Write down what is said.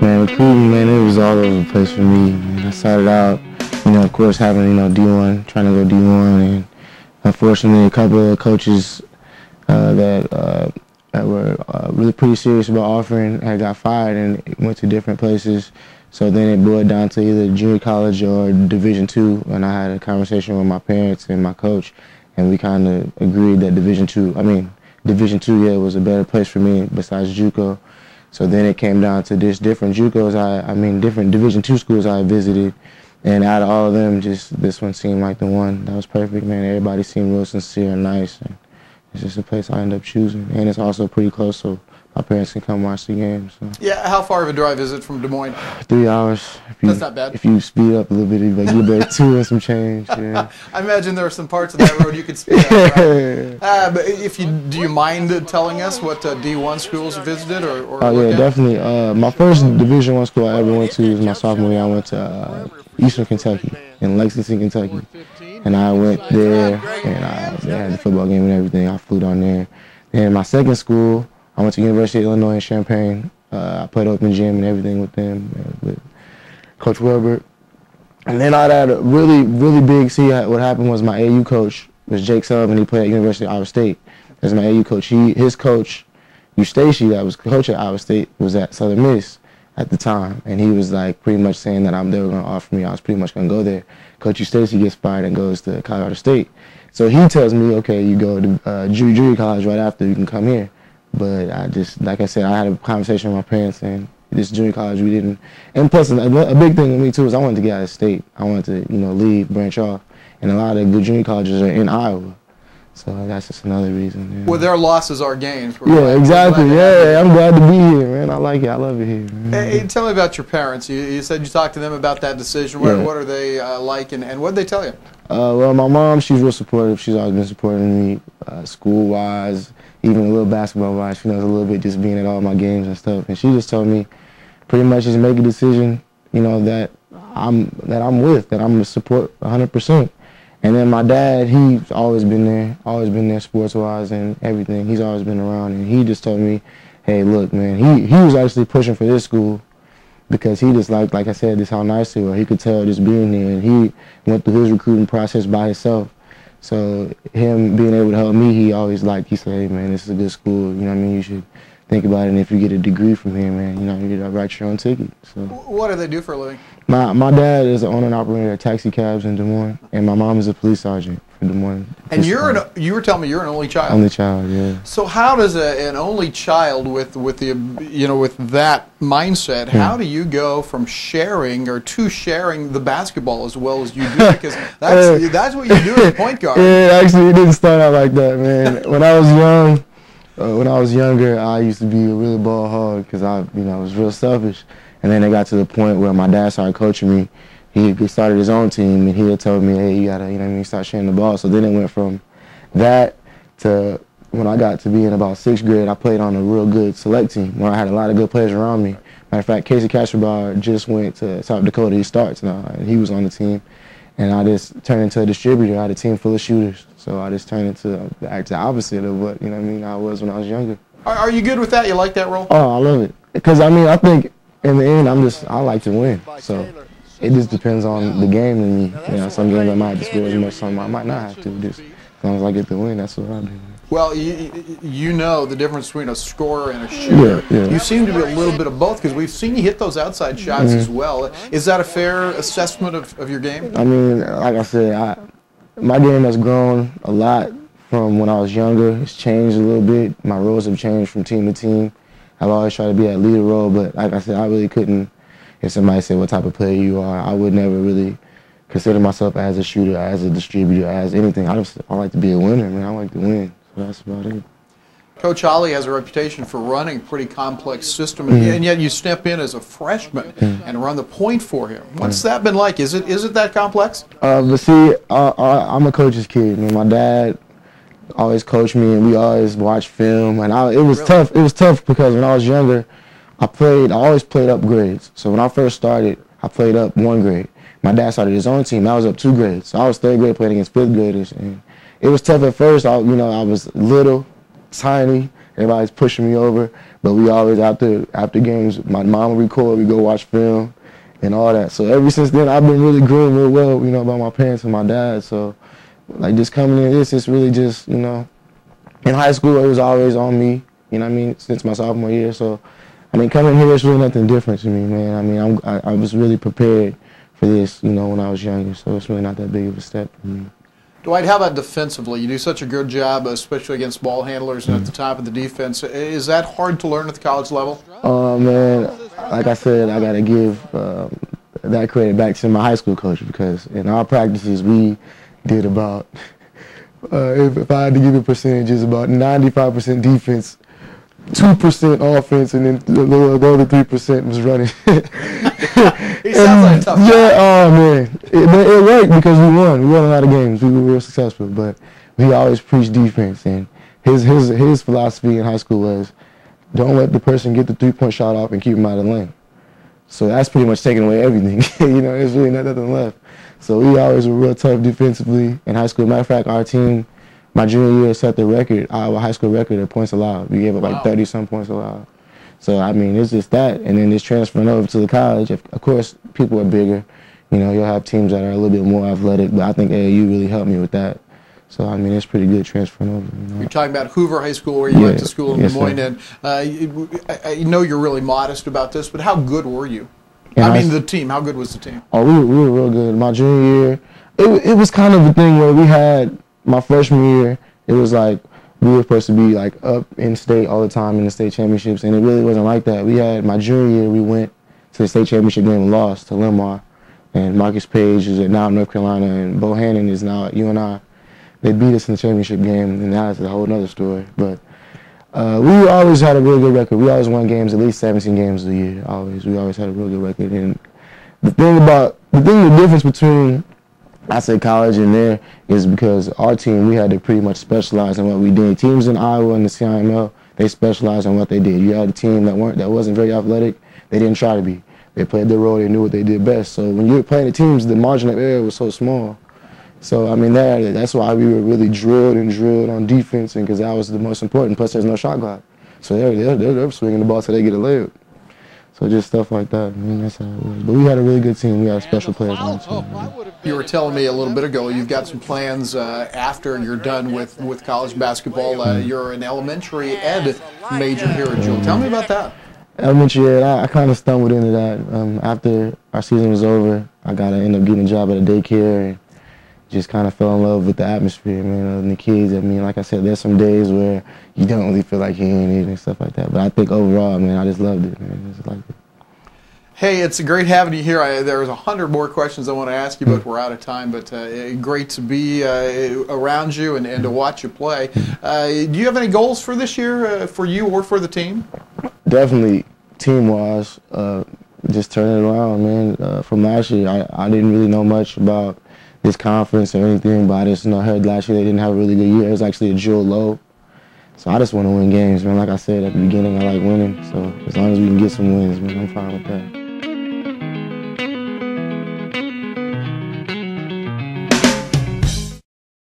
Man, recruiting, man, it was all over the place for me. Man, I started out, of course, having, D1, trying to go D1, and unfortunately, a couple of coaches that were really pretty serious about offering had got fired and went to different places. So then it boiled down to either junior college or Division II, and I had a conversation with my parents and my coach, and we kind of agreed that Division II, yeah, was a better place for me besides JUCO. So then it came down to just different JUCOs, different Division II schools I visited, and out of all of them, just this one seemed like the one that was perfect, man. Everybody seemed real sincere and nice, and it's just a place I ended up choosing, and it's also pretty close, so my parents can come watch the game. So. Yeah, how far of a drive is it from Des Moines? 3 hours. That's not bad. If you speed up a little bit, you get there 2 and some change. Yeah. I imagine there are some parts of that road you could speed up. Right? But do you mind telling us what D1 schools you visited or? Oh yeah, definitely. My first Division I school I ever went to was my sophomore year. I went to Eastern Kentucky, in Lexington, Kentucky, and I went there and they had the football game and everything. I flew down there. Then my second school, I went to University of Illinois in Champaign. I played open gym and everything with them, with Coach Wilbert. And then I had a really, really big, what happened was my AU coach was Jake Sullivan. He played at University of Iowa State. As my AU coach. His coach, Eustace, that was coach at Iowa State, was at Southern Miss at the time. And he was like pretty much saying that they were going to offer me. I was pretty much going to go there. Coach Eustace gets fired and goes to Colorado State. So he tells me, okay, you go to junior college right after, you can come here. But like I said, I had a conversation with my parents, and this junior college we didn't. And plus, a big thing with me too is I wanted to get out of state. I wanted to, leave, branch off. And a lot of good junior colleges are in Iowa. So that's just another reason. Yeah. Well, their losses are gains. Yeah, exactly. Yeah, I'm glad to be here, man. I like it. I love it here. Hey, tell me about your parents. You said you talked to them about that decision. What are they like, and what did they tell you? Well, my mom, she's real supportive. She's always been supporting me school-wise, even a little basketball-wise. She knows a little bit just being at all my games and stuff. And she just told me pretty much just make a decision, that I'm with, that I'm going to support 100%. And then my dad, he's always been there sports-wise and everything. He's always been around, and he just told me, hey, look, man, he was actually pushing for this school because he just like I said, just how nice they were. He could tell just being here, and he went through his recruiting process by himself. So him being able to help me, he said, hey, man, this is a good school. You should think about it, and if you get a degree from here, man, you get to write your own ticket. So. What do they do for a living? My dad is an owner and operator of taxi cabs in Des Moines, and my mom is a police sergeant for Des Moines. And you were telling me you're an only child. Only child, yeah. So how does an only child with that mindset, how do you go from sharing the basketball as well as you do? Because that's what you do as a point guard. Yeah, actually, it didn't start out like that, man. When I was younger, I used to be a really ball hog because I was real selfish. And then it got to the point where my dad started coaching me. He started his own team, and he had told me, hey, you gotta, start sharing the ball. So then it went from that to when I got to be in about 6th grade, I played on a real good select team where I had a lot of good players around me. Matter of fact, Casey Castrobar just went to South Dakota. He starts now, and he was on the team. And I just turned into a distributor. I had a team full of shooters. So I just turned into the opposite of what, I was when I was younger. Are you good with that? You like that role? Oh, I love it. Because, I think in the end, I like to win. So it just depends on the game and me. Some games I might have to score as much, some I might not have to. Just as long as I get the win, that's what I do. Well, you know the difference between a scorer and a shooter. Yeah. You seem to be a little bit of both because we've seen you hit those outside shots as well. Is that a fair assessment of your game? Like I said, my game has grown a lot from when I was younger. It's changed a little bit. My roles have changed from team to team. I've always tried to be that leader role, but like I said, I really couldn't. If somebody said what type of player you are, I would never really consider myself as a shooter, as a distributor, as anything. I like to be a winner, man. I like to win. So that's about it. Coach Holly has a reputation for running a pretty complex system, and yet you step in as a freshman and run the point for him. What's that been like? Is it that complex? But see, I'm a coach's kid. My dad always coached me, and we always watched film. And it was tough. It was tough because when I was younger, I always played up grades. So when I first started, I played up 1 grade. My dad started his own team. I was up 2 grades. So I was 3rd grade playing against 5th graders, and it was tough at first. I was little, tiny, Everybody's pushing me over, but we always after games, my mom would record, we go watch film and all that. So ever since then, I've been really groomed real well, you know, by my parents and my dad. So like just coming in this, it's really just, you know, in high school it was always on me, you know what I mean, since my sophomore year. So I mean, coming here, it's really nothing different to me, man. I mean, I was really prepared for this, you know, when I was younger, so it's really not that big of a step for me. Dwight, how about defensively? You do such a good job, especially against ball handlers and at the top of the defense. Is that hard to learn at the college level? Man, like I said, I got to give that credit back to my high school coach, because in our practices, we did about, if I had to give it percentages, about 95% defense, 2% offense, and then the other 3% was running. He sounds like a tough guy. Yeah, oh man, it worked because we won. We won a lot of games. We were real successful, but he always preached defense, and his philosophy in high school was, don't let the person get the 3-point shot off and keep him out of the lane. So that's pretty much taking away everything. You know, there's really nothing left. So we always were real tough defensively in high school. Matter of fact, our team, my junior year, set the record, our high school record of points allowed. We gave up like 30-some points allowed. So, I mean, it's just that. And then just transferring over to the college, of course, people are bigger. You know, you'll have teams that are a little bit more athletic, but I think AAU really helped me with that. So, I mean, it's pretty good transferring over. You know? You're talking about Hoover High School, where you went to school in Des Moines. And I know you're really modest about this, but how good were you? The team. How good was the team? Oh, we were real good. My junior year, it was kind of a thing where we had, my freshman year, it was like we were supposed to be like up in state all the time in the state championships, and it really wasn't like that. We had, my junior year, we went to the state championship game and lost to Limar, and Marcus Page is now at North Carolina, and Bohannon is now at UNI. They beat us in the championship game, and that's a whole other story. But we always had a real good record. We always won games, at least 17 games a year. We always had a real good record. And the difference between, I say, college and there is because our team, we had to pretty much specialize in what we did. Teams in Iowa and the CIML, they specialized in what they did. You had a team that wasn't very athletic. They didn't try to be. They played their role. They knew what they did best. So when you were playing the teams, the margin of error was so small. So, I mean, that's why we were really drilled on defense, and because that was the most important. Plus, there's no shot clock. So they're swinging the ball till they get a layup. So just stuff like that. I mean, that's how it was. But we had a really good team. We had special players on the team. You were telling me a little bit ago you've got some plans after you're done with college basketball. You're an elementary ed major here at Jewel. Tell me about that. Elementary ed, I kind of stumbled into that. After our season was over, I got to end up getting a job at a daycare, and just kind of fell in love with the atmosphere, man, and the kids. I mean, like I said, there's some days where you don't really feel like hearing it and stuff like that. But I think overall, man, I just loved it, man. Just liked it. Hey, it's great having you here. There's 100 more questions I want to ask you, but we're out of time. But great to be around you and to watch you play. Do you have any goals for this year, for you or for the team? Definitely, team-wise, just turn it around, man. From last year, I didn't really know much about this conference or anything, but I just heard last year they didn't have a really good year. It was actually a Jewel low. So I just want to win games, man. Like I said at the beginning, I like winning. So as long as we can get some wins, man, I'm fine with that.